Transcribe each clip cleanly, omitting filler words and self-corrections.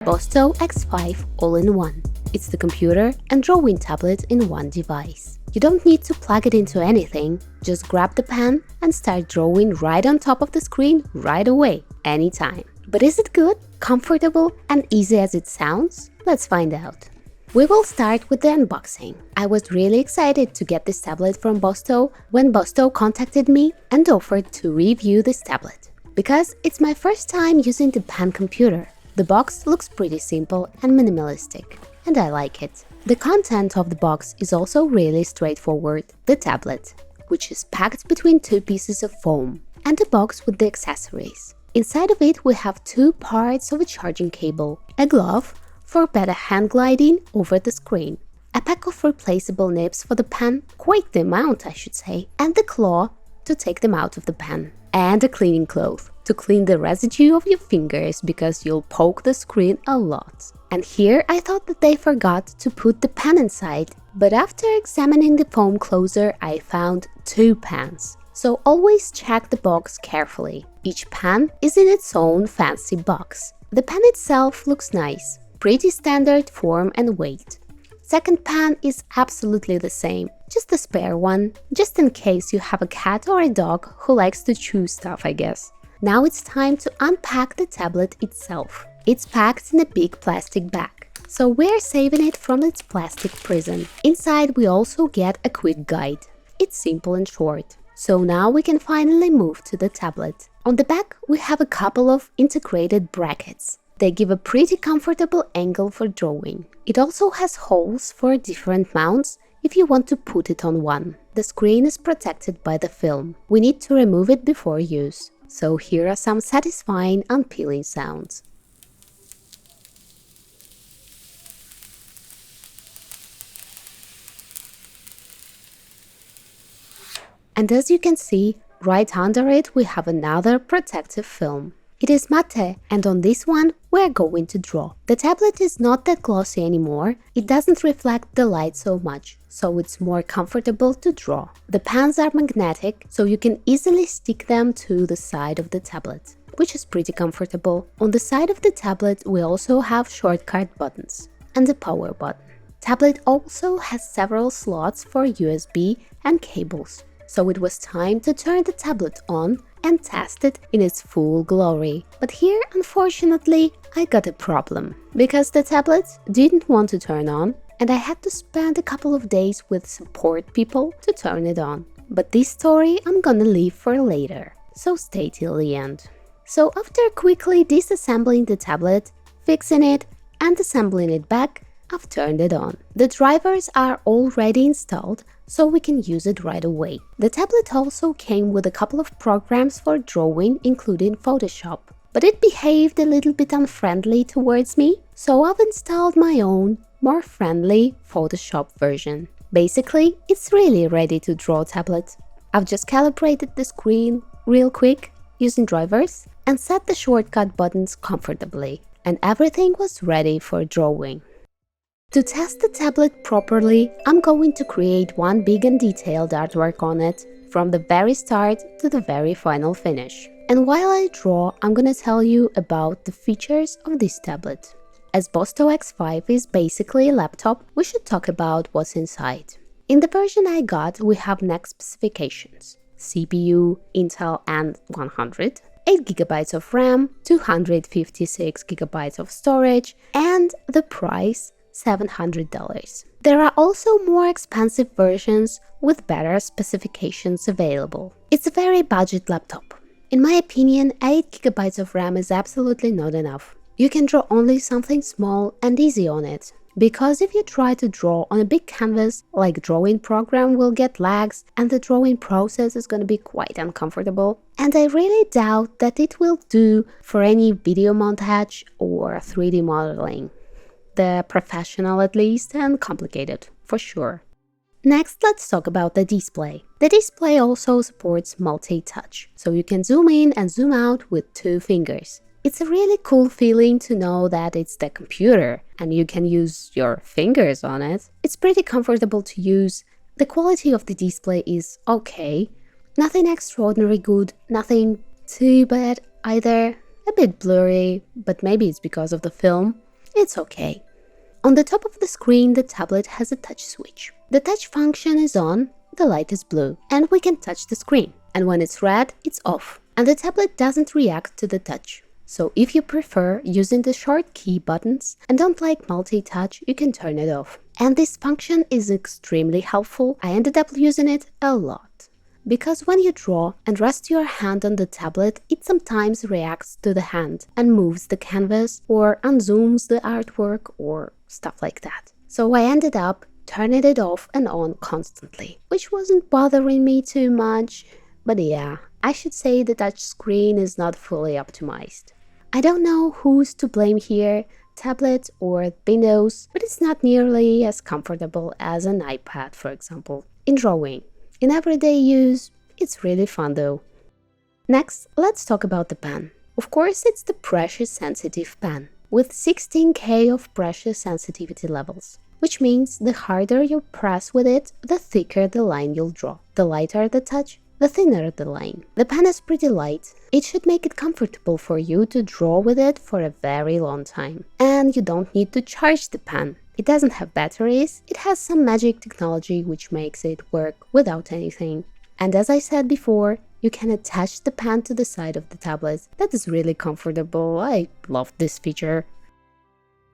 Bosto X5 All-in-One. It's the computer and drawing tablet in one device. You don't need to plug it into anything, just grab the pen and start drawing right on top of the screen right away, anytime. But is it good, comfortable and easy as it sounds? Let's find out. We will start with the unboxing. I was really excited to get this tablet from Bosto when Bosto contacted me and offered to review this tablet. Because it's my first time using the pen computer. The box looks pretty simple and minimalistic, and I like it. The content of the box is also really straightforward. The tablet, which is packed between two pieces of foam, and the box with the accessories. Inside of it we have two parts of a charging cable, a glove for better hand gliding over the screen, a pack of replaceable nibs for the pen, quite the amount I should say, and the claw to take them out of the pen, and a cleaning cloth to clean the residue of your fingers because you'll poke the screen a lot. And here I thought that they forgot to put the pen inside, but after examining the foam closer I found two pens. So always check the box carefully. Each pen is in its own fancy box. The pen itself looks nice, pretty standard form and weight. Second pen is absolutely the same, just a spare one, just in case you have a cat or a dog who likes to chew stuff, I guess. Now it's time to unpack the tablet itself. It's packed in a big plastic bag, so we're saving it from its plastic prison. Inside we also get a quick guide. It's simple and short. So now we can finally move to the tablet. On the back we have a couple of integrated brackets. They give a pretty comfortable angle for drawing. It also has holes for different mounts if you want to put it on one. The screen is protected by the film. We need to remove it before use. So here are some satisfying unpeeling sounds. And as you can see, right under it we have another protective film. It is matte, and on this one we're going to draw. The tablet is not that glossy anymore, it doesn't reflect the light so much, so it's more comfortable to draw. The pens are magnetic, so you can easily stick them to the side of the tablet, which is pretty comfortable. On the side of the tablet we also have shortcut buttons and a power button. Tablet also has several slots for USB and cables. So it was time to turn the tablet on and test it in its full glory. But here, unfortunately, I got a problem, because the tablet didn't want to turn on and I had to spend a couple of days with support people to turn it on. But this story I'm gonna leave for later, so stay till the end. So after quickly disassembling the tablet, fixing it and assembling it back, I've turned it on. The drivers are already installed, so we can use it right away. The tablet also came with a couple of programs for drawing, including Photoshop. But it behaved a little bit unfriendly towards me, so I've installed my own, more friendly Photoshop version. Basically, it's really ready to draw tablet. I've just calibrated the screen real quick using drivers and set the shortcut buttons comfortably, and everything was ready for drawing. To test the tablet properly, I'm going to create one big and detailed artwork on it, from the very start to the very final finish. And while I draw, I'm gonna tell you about the features of this tablet. As Bosto X5 is basically a laptop, we should talk about what's inside. In the version I got, we have next specifications: CPU, Intel N100, 8GB of RAM, 256GB of storage, and the price $700. There are also more expensive versions with better specifications available. It's a very budget laptop. In my opinion, 8GB of RAM is absolutely not enough. You can draw only something small and easy on it. Because if you try to draw on a big canvas, like drawing program will get lags and the drawing process is going to be quite uncomfortable. And I really doubt that it will do for any video montage or 3D modeling. The professional at least, and complicated, for sure. Next, let's talk about the display. The display also supports multi-touch, so you can zoom in and zoom out with 2 fingers. It's a really cool feeling to know that it's the computer and you can use your fingers on it. It's pretty comfortable to use. The quality of the display is okay. Nothing extraordinary good, nothing too bad either. A bit blurry, but maybe it's because of the film. it's okay. On the top of the screen, the tablet has a touch switch. The touch function is on, the light is blue, and we can touch the screen. And when it's red, it's off, and the tablet doesn't react to the touch. So if you prefer using the short key buttons and don't like multi-touch, you can turn it off. And this function is extremely helpful. I ended up using it a lot. Because when you draw and rest your hand on the tablet, it sometimes reacts to the hand and moves the canvas or unzooms the artwork or stuff like that. So I ended up turning it off and on constantly, which wasn't bothering me too much. But yeah, I should say the touch screen is not fully optimized. I don't know who's to blame here, tablet or Windows, but it's not nearly as comfortable as an iPad, for example, in drawing. In everyday use, it's really fun though. Next, let's talk about the pen. Of course, it's the pressure sensitive pen, with 16K of pressure sensitivity levels, which means the harder you press with it, the thicker the line you'll draw. The lighter the touch, the thinner the line. The pen is pretty light. It should make it comfortable for you to draw with it for a very long time. And you don't need to charge the pen. It doesn't have batteries, it has some magic technology which makes it work without anything. And as I said before, you can attach the pen to the side of the tablet. That is really comfortable. I love this feature.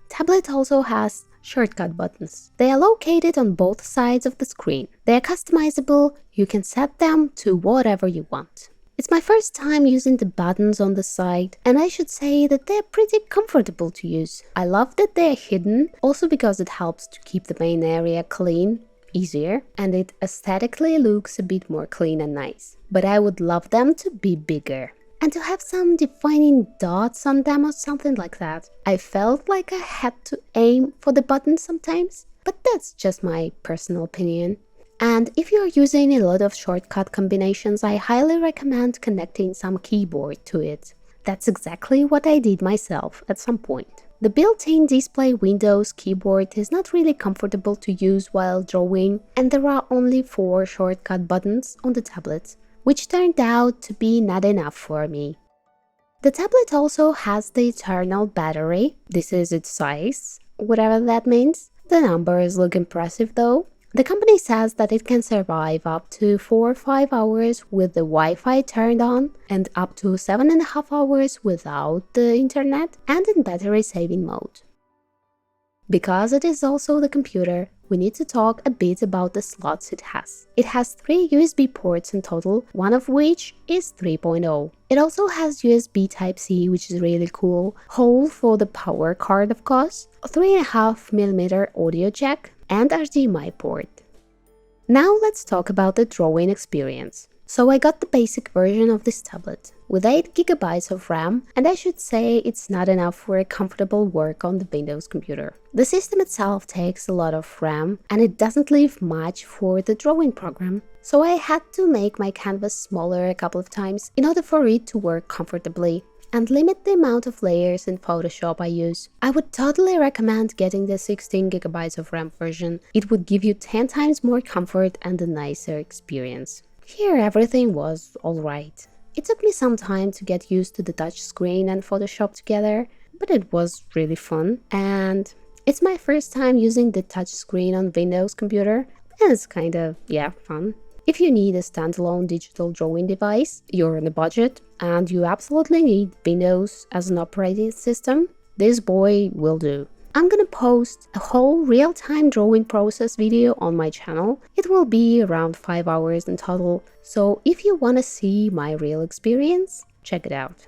Tablet also has shortcut buttons. They are located on both sides of the screen. They are customizable, you can set them to whatever you want. It's my first time using the buttons on the side, and I should say that they're pretty comfortable to use. I love that they're hidden, also because it helps to keep the main area clean, easier, and it aesthetically looks a bit more clean and nice. But I would love them to be bigger and to have some defining dots on them or something like that. I felt like I had to aim for the buttons sometimes, but that's just my personal opinion. And if you're using a lot of shortcut combinations, I highly recommend connecting some keyboard to it. That's exactly what I did myself at some point. The built-in display Windows keyboard is not really comfortable to use while drawing, and there are only 4 shortcut buttons on the tablet, which turned out to be not enough for me. The tablet also has the internal battery. This is its size, whatever that means. The numbers look impressive though. The company says that it can survive up to 4 or 5 hours with the Wi-Fi turned on and up to 7.5 hours without the internet and in battery-saving mode. Because it is also the computer, we need to talk a bit about the slots it has. It has 3 USB ports in total, one of which is 3.0. It also has USB Type-C, which is really cool, hole for the power card of course, a 3.5mm audio jack, and HDMI port. Now let's talk about the drawing experience. So I got the basic version of this tablet with 8GB of RAM, and I should say it's not enough for a comfortable work on the Windows computer. The system itself takes a lot of RAM and it doesn't leave much for the drawing program. So I had to make my canvas smaller a couple of times in order for it to work comfortably and limit the amount of layers in Photoshop I use. I would totally recommend getting the 16GB of RAM version. It would give you 10 times more comfort and a nicer experience. Here everything was alright. It took me some time to get used to the touch screen and Photoshop together, but it was really fun. And it's my first time using the touch screen on Windows computer, and it's kind of, fun. If you need a standalone digital drawing device, you're on a budget, and you absolutely need Windows as an operating system, this boy will do. I'm gonna post a whole real-time drawing process video on my channel. It will be around 5 hours in total, so if you wanna see my real experience, check it out.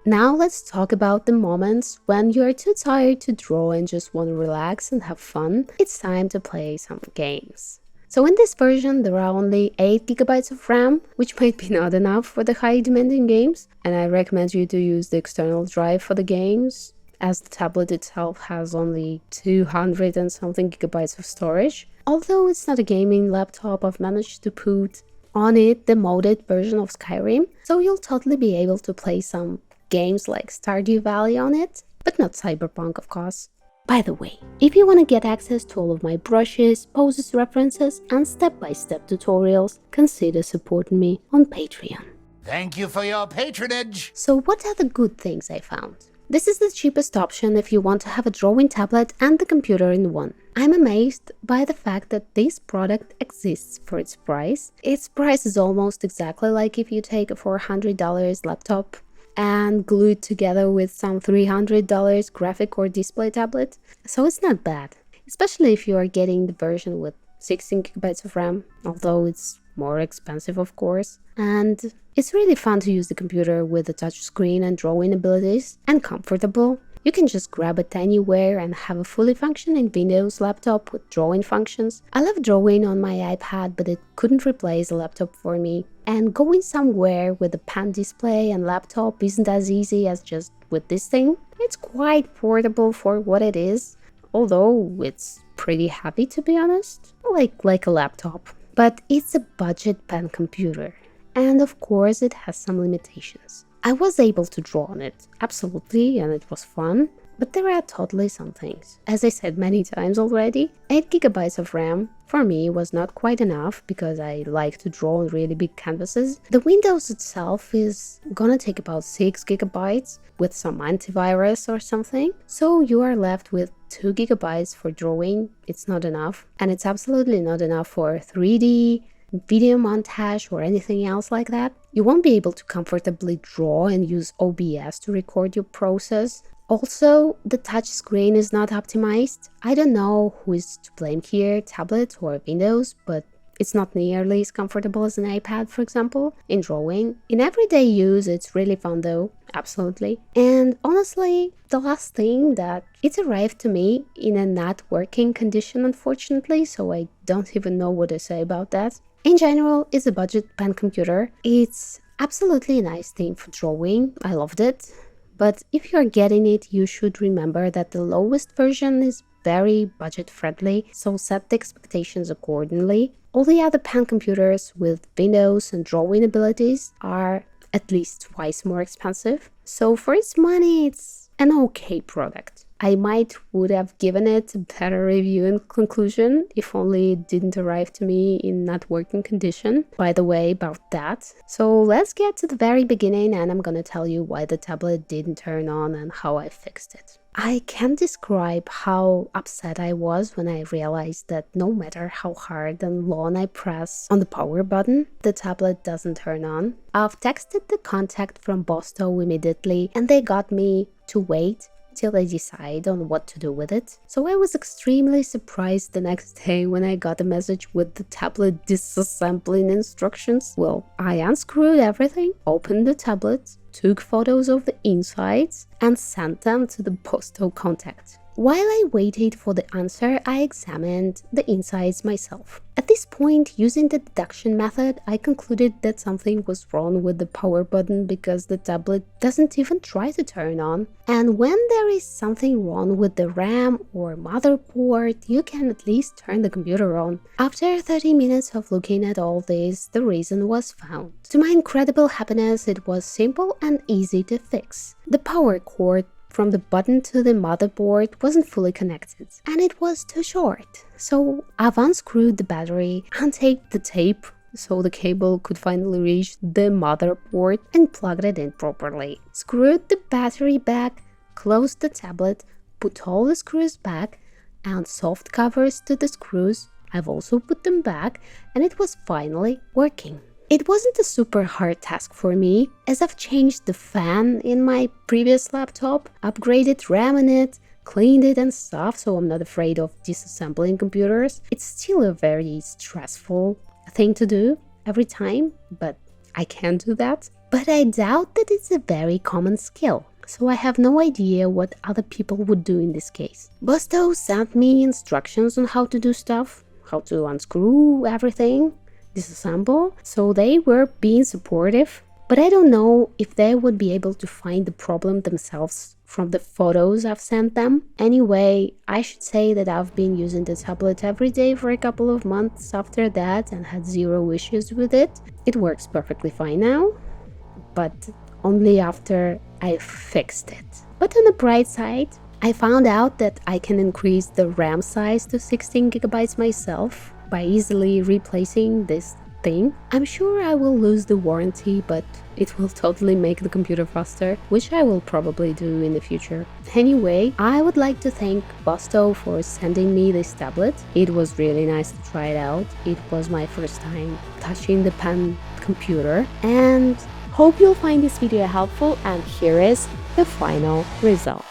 Now let's talk about the moments when you are too tired to draw and just want to relax and have fun. It's time to play some games. So in this version there are only 8GB of RAM, which might be not enough for the high demanding games, and I recommend you to use the external drive for the games, as the tablet itself has only 200 and something gigabytes of storage. Although it's not a gaming laptop, I've managed to put on it the modded version of Skyrim, so you'll totally be able to play some games like Stardew Valley on it, but not Cyberpunk of course. By the way, if you want to get access to all of my brushes, poses, references and step-by-step tutorials, consider supporting me on Patreon. Thank you for your patronage! So what are the good things I found? This is the cheapest option if you want to have a drawing tablet and the computer in one. I'm amazed by the fact that this product exists for its price. Its price is almost exactly like if you take a $400 laptop and glue it together with some $300 graphic or display tablet. So it's not bad, especially if you are getting the version with 16 gigabytes of RAM, although it's more expensive of course. And it's really fun to use the computer with a touch screen and drawing abilities, and comfortable. You can just grab it anywhere and have a fully functioning Windows laptop with drawing functions. I love drawing on my iPad, but it couldn't replace a laptop for me. And going somewhere with a pen display and laptop isn't as easy as just with this thing. It's quite portable for what it is, although it's pretty heavy to be honest, like a laptop. But it's a budget pen computer, and of course it has some limitations. I was able to draw on it, absolutely, and it was fun, but there are totally some things. As I said many times already, 8 gigabytes of RAM for me was not quite enough because I like to draw on really big canvases. The Windows itself is gonna take about 6 gigabytes with some antivirus or something, so you are left with 2 gigabytes for drawing. It's not enough, and it's absolutely not enough for 3D, video montage or anything else like that. You won't be able to comfortably draw and use OBS to record your process. Also, the touch screen is not optimized. I don't know who is to blame here, tablet or Windows, but it's not nearly as comfortable as an iPad, for example, in drawing. In everyday use, it's really fun though, absolutely. And honestly, the last thing that it arrived to me in a not working condition, unfortunately, so I don't even know what to say about that. In general, it's a budget pen computer. It's absolutely a nice thing for drawing. I loved it. But if you're getting it, you should remember that the lowest version is very budget friendly, so set the expectations accordingly. All the other pen computers with Windows and drawing abilities are at least twice more expensive. So for its money, it's an okay product. I would have given it a better review and conclusion if only it didn't arrive to me in not working condition. By the way, about that. So let's get to the very beginning, and I'm gonna tell you why the tablet didn't turn on and how I fixed it. I can't describe how upset I was when I realized that no matter how hard and long I press on the power button, the tablet doesn't turn on. I've texted the contact from Bosto immediately, and they got me to wait till I decide on what to do with it. So I was extremely surprised the next day when I got a message with the tablet disassembling instructions. Well, I unscrewed everything, opened the tablet, took photos of the insides, and sent them to the Bosto contact. While I waited for the answer, I examined the insides myself. At this point, using the deduction method, I concluded that something was wrong with the power button because the tablet doesn't even try to turn on. And when there is something wrong with the RAM or motherboard, you can at least turn the computer on. After 30 minutes of looking at all this, the reason was found. To my incredible happiness, it was simple and easy to fix. The power cord from the button to the motherboard wasn't fully connected, and it was too short. So I've unscrewed the battery, untaped the tape so the cable could finally reach the motherboard, and plugged it in properly. Screwed the battery back, closed the tablet, put all the screws back, and soft covers to the screws. I've also put them back, and it was finally working. It wasn't a super hard task for me, as I've changed the fan in my previous laptop, upgraded RAM in it, cleaned it and stuff, so I'm not afraid of disassembling computers. It's still a very stressful thing to do every time, but I can do that. But I doubt that it's a very common skill, so I have no idea what other people would do in this case. Bosto sent me instructions on how to do stuff, how to unscrew everything, disassemble, so they were being supportive, but I don't know if they would be able to find the problem themselves from the photos I've sent them. Anyway, I should say that I've been using the tablet every day for a couple of months after that and had zero issues with it. It works perfectly fine now, but only after I fixed it. But on the bright side, I found out that I can increase the RAM size to 16 gigabytes myself by easily replacing this thing. I'm sure I will lose the warranty, but it will totally make the computer faster, which I will probably do in the future. Anyway, I would like to thank Bosto for sending me this tablet. It was really nice to try it out. It was my first time touching the pen computer, and hope you'll find this video helpful, and here is the final result.